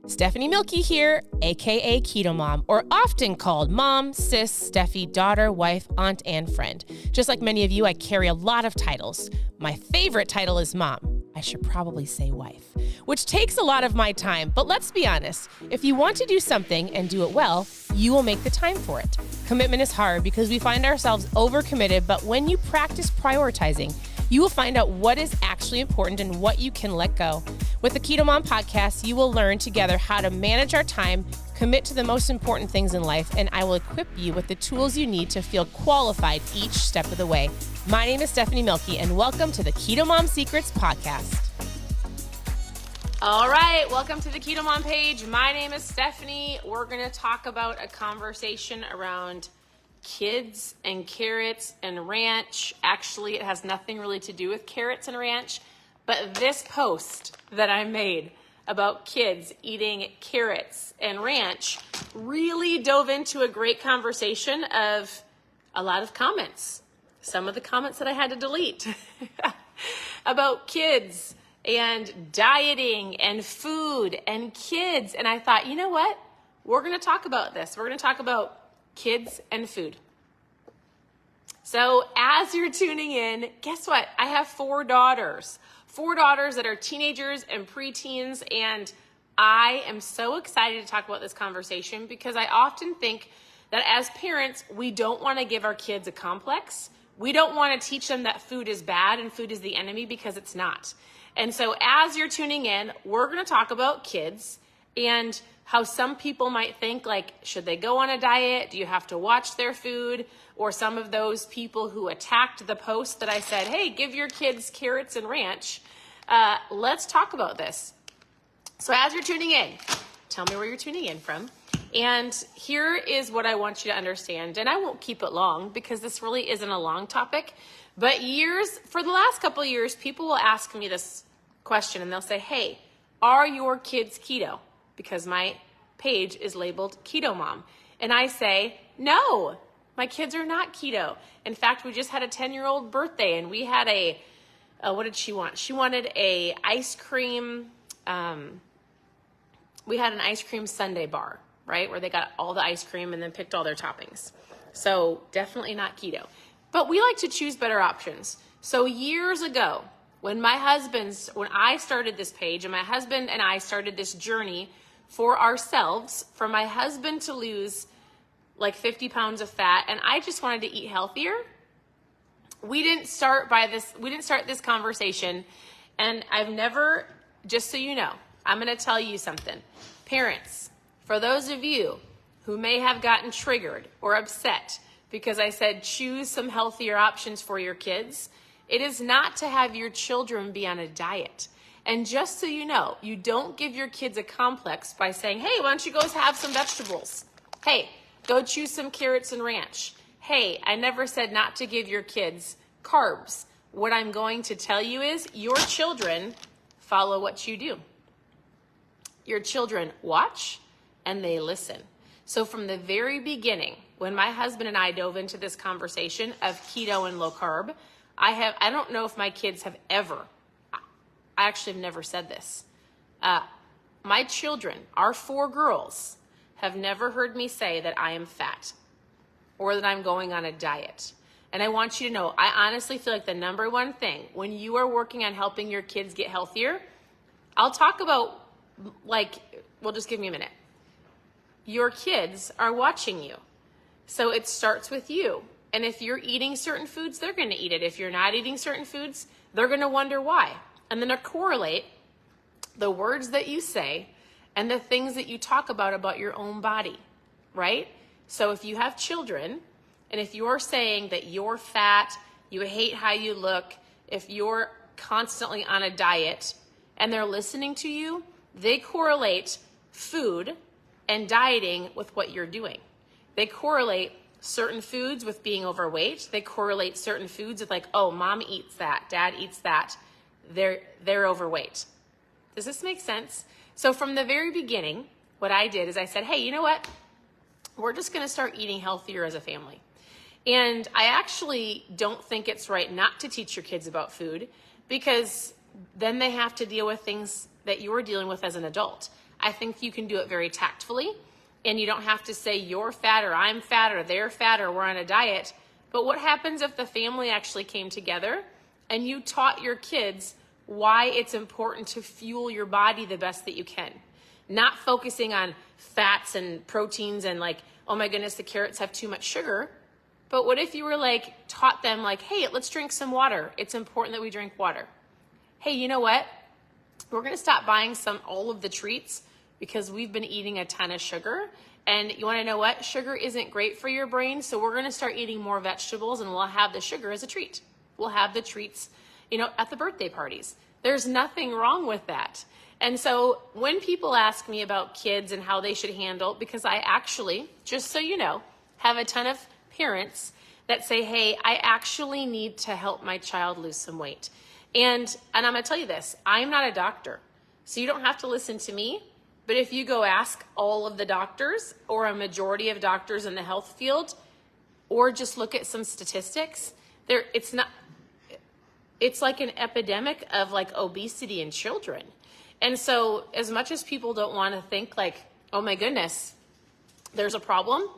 Stephanie Milky here, aka KetoMOM, or often called mom, sis, Steffi, daughter, wife, aunt, and friend. Just like many of you, I carry a lot of titles. My favorite title is mom. I should probably say wife, which takes a lot of my time. But let's be honest, if you want to do something and do it well, you will make the time for it. Commitment is hard because we find ourselves overcommitted, but when you practice prioritizing, you will find out what is actually important and what you can let go. With the KetoMOM podcast, you will learn together how to manage our time, commit to the most important things in life, and I will equip you with the tools you need to feel qualified each step of the way. My name is Stephanie Milky, and welcome to the KetoMOM Secrets podcast. All right, welcome to the KetoMOM page. My name is Stephanie. We're going to talk about a conversation around kids and carrots and ranch. Actually, it has nothing really to do with carrots and ranch, but this post that I made about kids eating carrots and ranch really dove into a great conversation of a lot of comments. Some of the comments that I had to delete about kids and dieting and food and kids. And I thought, you know what? We're going to talk about this. We're going to talk about kids and food. So as you're tuning in, guess what? I have four daughters that are teenagers and preteens, and I am so excited to talk about this conversation because I often think that as parents, we don't want to give our kids a complex. We don't want to teach them that food is bad and food is the enemy, because it's not. And so as you're tuning in, we're going to talk about kids and how some people might think, like, should they go on a diet? Do you have to watch their food? Or some of those people who attacked the post that I said, hey, give your kids carrots and ranch. Let's talk about this. So as you're tuning in, tell me where you're tuning in from. And here is what I want you to understand. And I won't keep it long because this really isn't a long topic. But for the last couple of years, people will ask me this question and they'll say, hey, are your kids keto? Because my page is labeled KetoMOM. And I say, no, my kids are not keto. In fact, we just had a 10-year-old birthday and we had what did she want? She wanted a ice cream, we had an ice cream sundae bar, right? Where they got all the ice cream and then picked all their toppings. So definitely not keto. But we like to choose better options. So years ago, when I started this page and my husband and I started this journey for ourselves, for my husband to lose like 50 pounds of fat, and I just wanted to eat healthier. We didn't start this conversation, and just so you know, I'm going to tell you something. Parents, for those of you who may have gotten triggered or upset because I said choose some healthier options for your kids, it is not to have your children be on a diet. And just so you know, you don't give your kids a complex by saying, hey, why don't you go have some vegetables? Hey, go choose some carrots and ranch. Hey, I never said not to give your kids carbs. What I'm going to tell you is your children follow what you do. Your children watch and they listen. So from the very beginning, when my husband and I dove into this conversation of keto and low carb, I don't know if my kids have ever, I actually have never said this. My children, our four girls, have never heard me say that I am fat or that I'm going on a diet. And I want you to know, I honestly feel like the number one thing when you are working on helping your kids get healthier, I'll talk about, just give me a minute. Your kids are watching you. So it starts with you. And if you're eating certain foods, they're going to eat it. If you're not eating certain foods, they're going to wonder why. And then to correlate the words that you say and the things that you talk about your own body, right? So if you have children, and if you're saying that you're fat, you hate how you look, if you're constantly on a diet, and they're listening to you, they correlate food and dieting with what you're doing. They correlate certain foods with being overweight. They correlate certain foods with oh, mom eats that, dad eats that. They're overweight. Does this make sense? So from the very beginning, what I did is I said, hey, you know what? We're just going to start eating healthier as a family. And I actually don't think it's right not to teach your kids about food, because then they have to deal with things that you're dealing with as an adult. I think you can do it very tactfully, and you don't have to say you're fat or I'm fat or they're fat or we're on a diet. But what happens if the family actually came together and you taught your kids why it's important to fuel your body the best that you can? Not focusing on fats and proteins and like, oh my goodness, the carrots have too much sugar. But what if you were like, taught them like, hey, let's drink some water. It's important that we drink water. Hey, you know what? We're going to stop buying all of the treats because we've been eating a ton of sugar. And you want to know what? Sugar isn't great for your brain. So we're going to start eating more vegetables, and we'll have the sugar as a treat. We'll have the treats, at the birthday parties. There's nothing wrong with that. And so when people ask me about kids and how they should handle, because I actually, just so you know, have a ton of parents that say, hey, I actually need to help my child lose some weight. And I'm going to tell you this, I'm not a doctor, so you don't have to listen to me. But if you go ask all of the doctors or a majority of doctors in the health field, or just look at some statistics, it's like an epidemic of like obesity in children. And so as much as people don't want to think like, oh my goodness, there's a problem,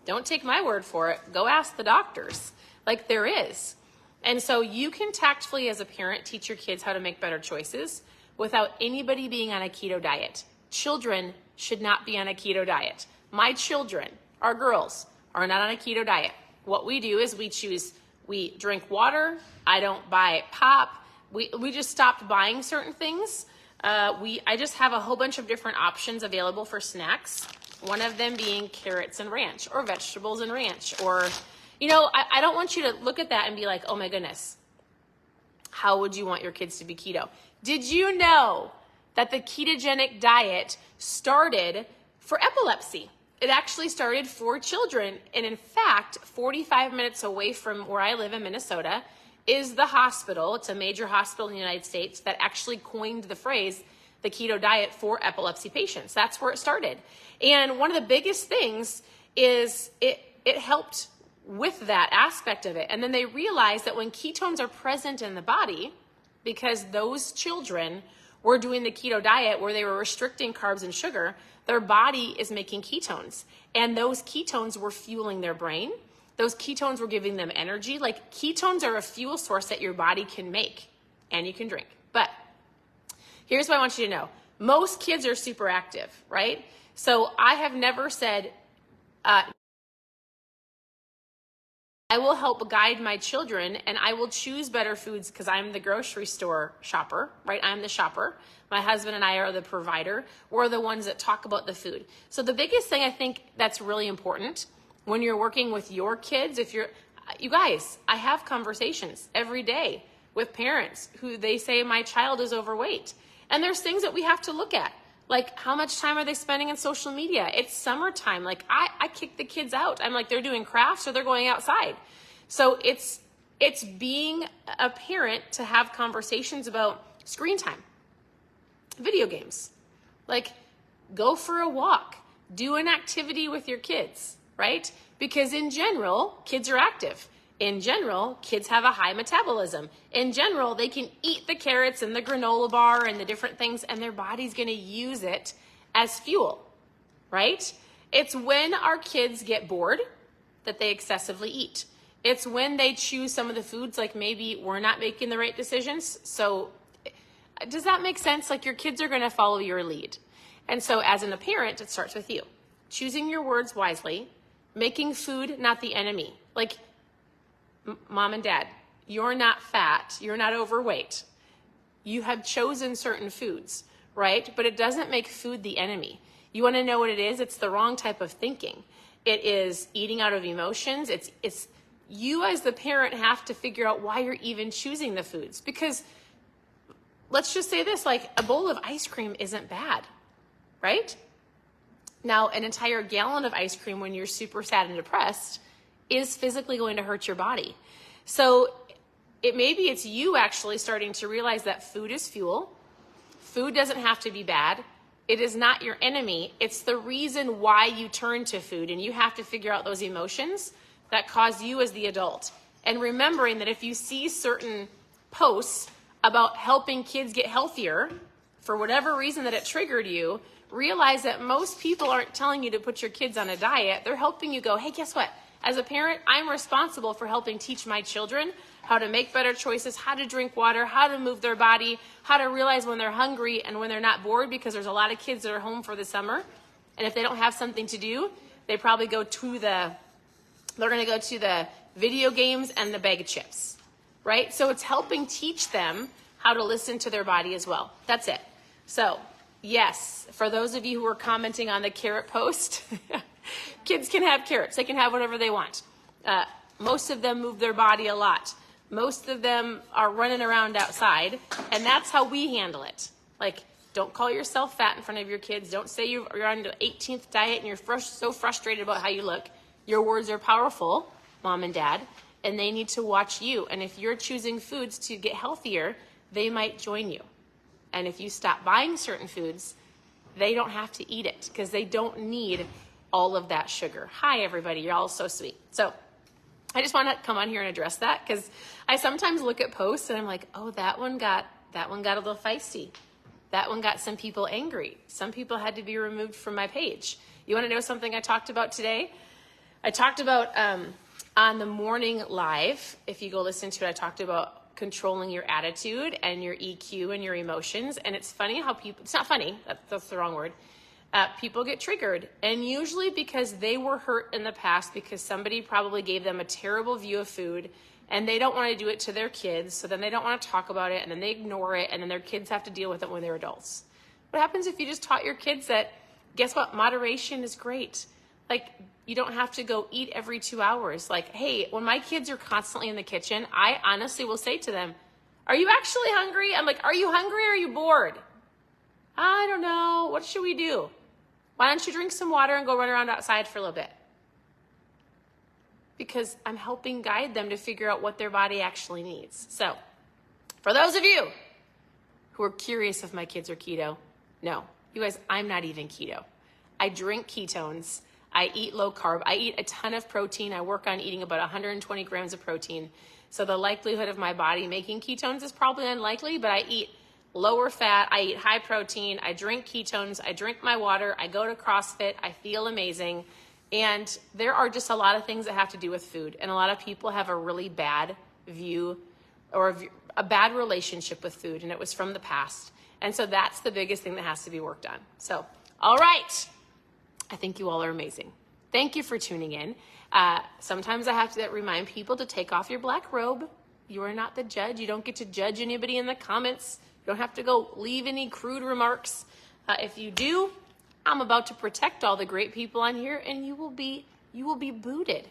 don't take my word for it. Go ask the doctors. Like there is. And so you can tactfully as a parent teach your kids how to make better choices without anybody being on a keto diet. Children should not be on a keto diet. My children, our girls, are not on a keto diet. What we do is we drink water. I don't buy pop. We just stopped buying certain things. I just have a whole bunch of different options available for snacks. One of them being carrots and ranch, or vegetables and ranch, or, I don't want you to look at that and be like, oh my goodness, how would you want your kids to be keto? Did you know that the ketogenic diet started for epilepsy? It actually started for children. And in fact, 45 minutes away from where I live in Minnesota is the hospital. It's a major hospital in the United States that actually coined the phrase, the keto diet for epilepsy patients. That's where it started. And one of the biggest things is it helped with that aspect of it. And then they realized that when ketones are present in the body, because those children were doing the keto diet where they were restricting carbs and sugar, their body is making ketones. And those ketones were fueling their brain. Those ketones were giving them energy. Like ketones are a fuel source that your body can make and you can drink. But here's what I want you to know. Most kids are super active, right? So I have never said, I will help guide my children and I will choose better foods because I'm the grocery store shopper, right? I'm the shopper. My husband and I are the provider. We're the ones that talk about the food. So the biggest thing I think that's really important when you're working with your kids, you guys, I have conversations every day with parents who they say my child is overweight. And there's things that we have to look at. Like how much time are they spending on social media? It's summertime. Like I kick the kids out. I'm like, they're doing crafts or they're going outside. So it's being a parent to have conversations about screen time, video games, like go for a walk, do an activity with your kids, right? Because in general, kids are active. In general, kids have a high metabolism. In general, they can eat the carrots and the granola bar and the different things, and their body's going to use it as fuel, right? It's when our kids get bored that they excessively eat. It's when they choose some of the foods, like maybe we're not making the right decisions. So does that make sense? Like your kids are going to follow your lead. And so as a parent, it starts with you. Choosing your words wisely, making food not the enemy. Like, mom and dad, you're not fat, you're not overweight. You have chosen certain foods, right? But it doesn't make food the enemy. You want to know what it is? It's the wrong type of thinking. It is eating out of emotions. It's you as the parent have to figure out why you're even choosing the foods. Because let's just say this, like a bowl of ice cream isn't bad, right? Now, an entire gallon of ice cream when you're super sad and depressed is physically going to hurt your body. So maybe it's you actually starting to realize that food is fuel. Food doesn't have to be bad. It is not your enemy. It's the reason why you turn to food, and you have to figure out those emotions that cause you as the adult. And remembering that if you see certain posts about helping kids get healthier for whatever reason that it triggered you, realize that most people aren't telling you to put your kids on a diet. They're helping you go, hey, guess what? As a parent, I'm responsible for helping teach my children how to make better choices, how to drink water, how to move their body, how to realize when they're hungry and when they're not bored, because there's a lot of kids that are home for the summer. And if they don't have something to do, they probably they're going to go to the video games and the bag of chips, right? So it's helping teach them how to listen to their body as well. That's it. So yes, for those of you who are commenting on the carrot post, kids can have carrots. They can have whatever they want. Most of them move their body a lot. Most of them are running around outside, and that's how we handle it. Like, don't call yourself fat in front of your kids. Don't say you're on the 18th diet and you're so frustrated about how you look. Your words are powerful, mom and dad, and they need to watch you. And if you're choosing foods to get healthier, they might join you. And if you stop buying certain foods, they don't have to eat it because they don't need all of that sugar. Hi, everybody. You're all so sweet. So I just want to come on here and address that because I sometimes look at posts and I'm like, oh, that one got a little feisty. That one got some people angry. Some people had to be removed from my page. You want to know something I talked about today? I talked about on the morning live, if you go listen to it, I talked about controlling your attitude and your EQ and your emotions. And it's funny how people, it's not funny, that's the wrong word. People get triggered, and usually because they were hurt in the past because somebody probably gave them a terrible view of food and they don't want to do it to their kids, so then they don't want to talk about it and then they ignore it and then their kids have to deal with it when they're adults. What happens if you just taught your kids that, guess what, moderation is great. Like, you don't have to go eat every 2 hours. Like, hey, when my kids are constantly in the kitchen, I honestly will say to them, are you actually hungry? I'm like, are you hungry or are you bored? I don't know. What should we do? Why don't you drink some water and go run around outside for a little bit? Because I'm helping guide them to figure out what their body actually needs. So, for those of you who are curious if my kids are keto, no. You guys, I'm not even keto. I drink ketones. I eat low carb. I eat a ton of protein. I work on eating about 120 grams of protein. So the likelihood of my body making ketones is probably unlikely, but I eat lower fat, I eat high protein, I drink ketones, I drink my water, I go to CrossFit, I feel amazing. And there are just a lot of things that have to do with food. And a lot of people have a really bad view or a bad relationship with food, and it was from the past. And so that's the biggest thing that has to be worked on. So, all right. I think you all are amazing. Thank you for tuning in. Sometimes I have to remind people to take off your black robe. You are not the judge. You don't get to judge anybody in the comments. You don't have to go leave any crude remarks. If you do, I'm about to protect all the great people on here, and you will be booted.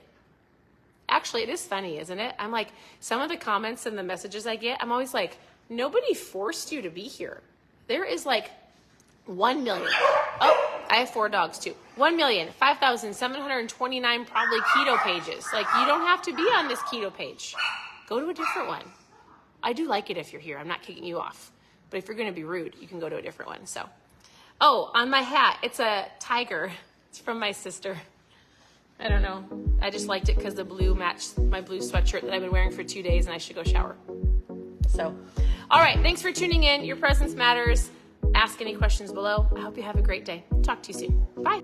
Actually, it is funny, isn't it? I'm like, some of the comments and the messages I get, I'm always like, nobody forced you to be here. There is like 1 million. Oh, I have 4 dogs too. 1,005,729 probably keto pages. Like, you don't have to be on this keto page. Go to a different one. I do like it if you're here. I'm not kicking you off. But if you're going to be rude, you can go to a different one. So, oh, on my hat, it's a tiger. It's from my sister. I don't know. I just liked it because the blue matched my blue sweatshirt that I've been wearing for 2 days, and I should go shower. So, all right. Thanks for tuning in. Your presence matters. Ask any questions below. I hope you have a great day. Talk to you soon. Bye.